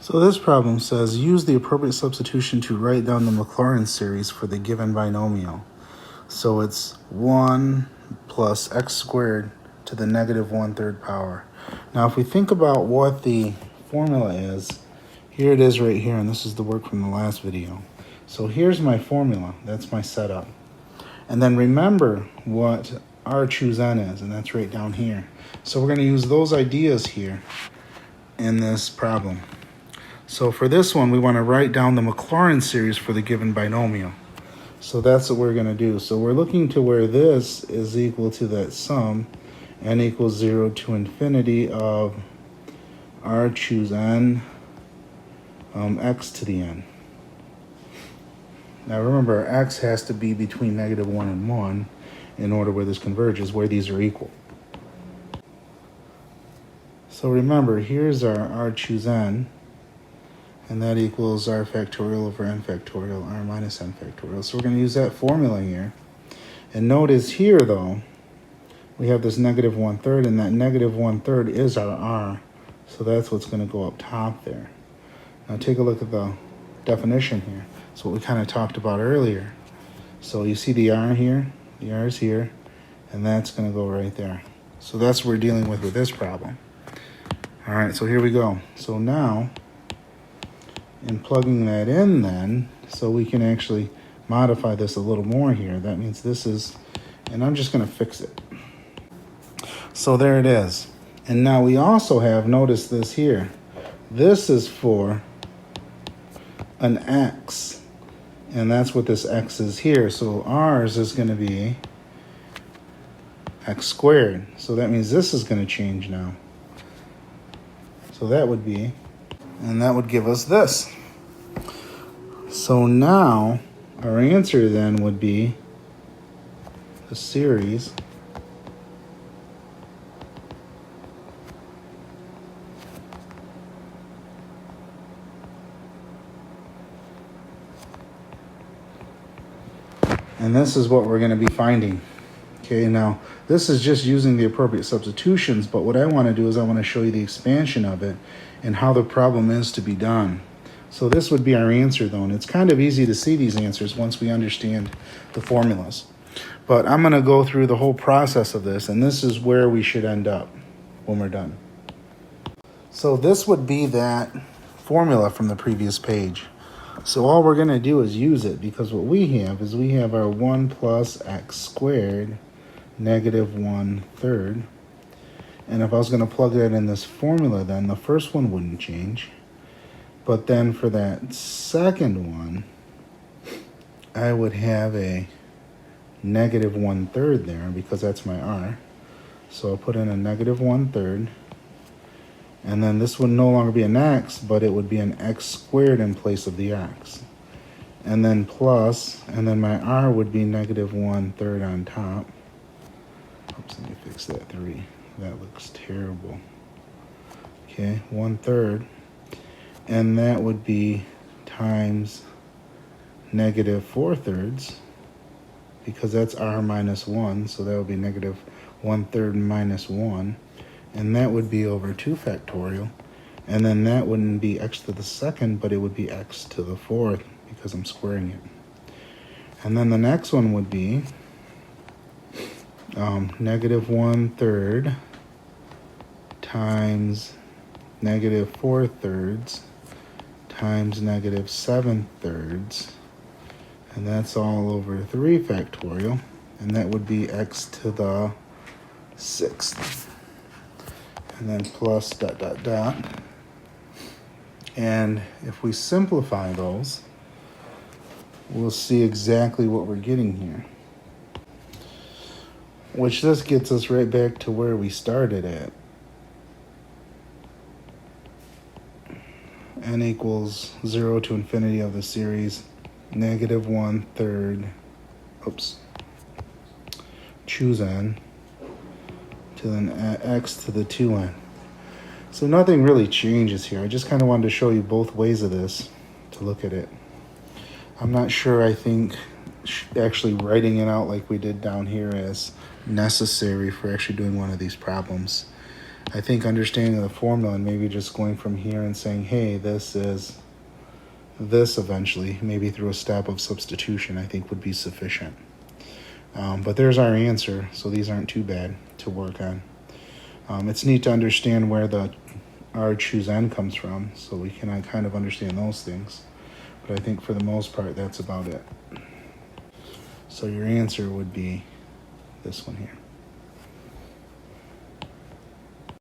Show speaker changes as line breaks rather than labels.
So this problem says, use the appropriate substitution to write down the Maclaurin series for the given binomial. So it's 1 plus x squared to the negative 1/3 power. Now if we think about what the formula is, here it is right here, and this is the work from the last video. So here's my formula, that's my setup. And then remember what r choose n is, and that's right down here. So we're going to use those ideas here in this problem. So for this one, we want to write down the Maclaurin series for the given binomial. So that's what we're going to do. So we're looking to where this is equal to that sum, n equals 0 to infinity of r choose n, x to the n. Now remember, x has to be between -1 and 1 in order where this converges, where these are equal. So remember, here's our r choose n, and that equals r factorial over n factorial, r minus n factorial. So we're going to use that formula here. And notice here, though, we have this negative 1/3, and that negative 1/3 is our r. So that's what's going to go up top there. Now take a look at the definition here. It's what we kind of talked about earlier. So you see the r here, the r is here, and that's going to go right there. So that's what we're dealing with this problem. All right, so here we go. So now, in plugging that in then, so we can actually modify this a little more here. That means this is, and I'm just going to fix it. So there it is. And now we also have, notice this here, this is for an x, and that's what this x is here. So ours is going to be x squared. So that means this is going to change now. So that would be, and that would give us this. So now our answer then would be the series and this is what we're going to be finding. Okay, now this is just using the appropriate substitutions, but what I want to do is I want to show you the expansion of it and how the problem is to be done. So this would be our answer, though, and it's kind of easy to see these answers once we understand the formulas. But I'm going to go through the whole process of this, and this is where we should end up when we're done. So this would be that formula from the previous page. So all we're going to do is use it, because what we have is we have our 1 plus x squared negative 1/3. And if I was going to plug that in this formula, then the first one wouldn't change. But then for that second one, I would have a negative 1/3 there, because that's my r. So I'll put in a negative 1/3. And then this would no longer be an x, but it would be an x squared in place of the x. And then plus, and then my r would be negative 1/3 on top. Oops, let me fix that 3. That looks terrible. Okay, 1/3. And that would be times negative 4/3, because that's r minus 1, so that would be negative 1/3 minus 1. And that would be over 2 factorial. And then that wouldn't be x to the second, but it would be x to the 4th, because I'm squaring it. And then the next one would be negative 1/3 times negative 4/3 times negative 7/3. And that's all over 3 factorial. And that would be x to the 6th. And then plus dot, dot, dot. And if we simplify those, we'll see exactly what we're getting here. Which this gets us right back to where we started at. N equals 0 to infinity of the series negative 1/3, choose n, to then x to the 2n. So nothing really changes here. I just kind of wanted to show you both ways of this to look at it. I'm not sure, I think actually writing it out like we did down here is necessary for actually doing one of these problems. I think understanding the formula and maybe just going from here and saying, hey, this is this eventually, maybe through a step of substitution, I think would be sufficient. But there's our answer, so these aren't too bad to work on. It's neat to understand where the R choose N comes from, so we can kind of understand those things. But I think for the most part, that's about it. So your answer would be this one here.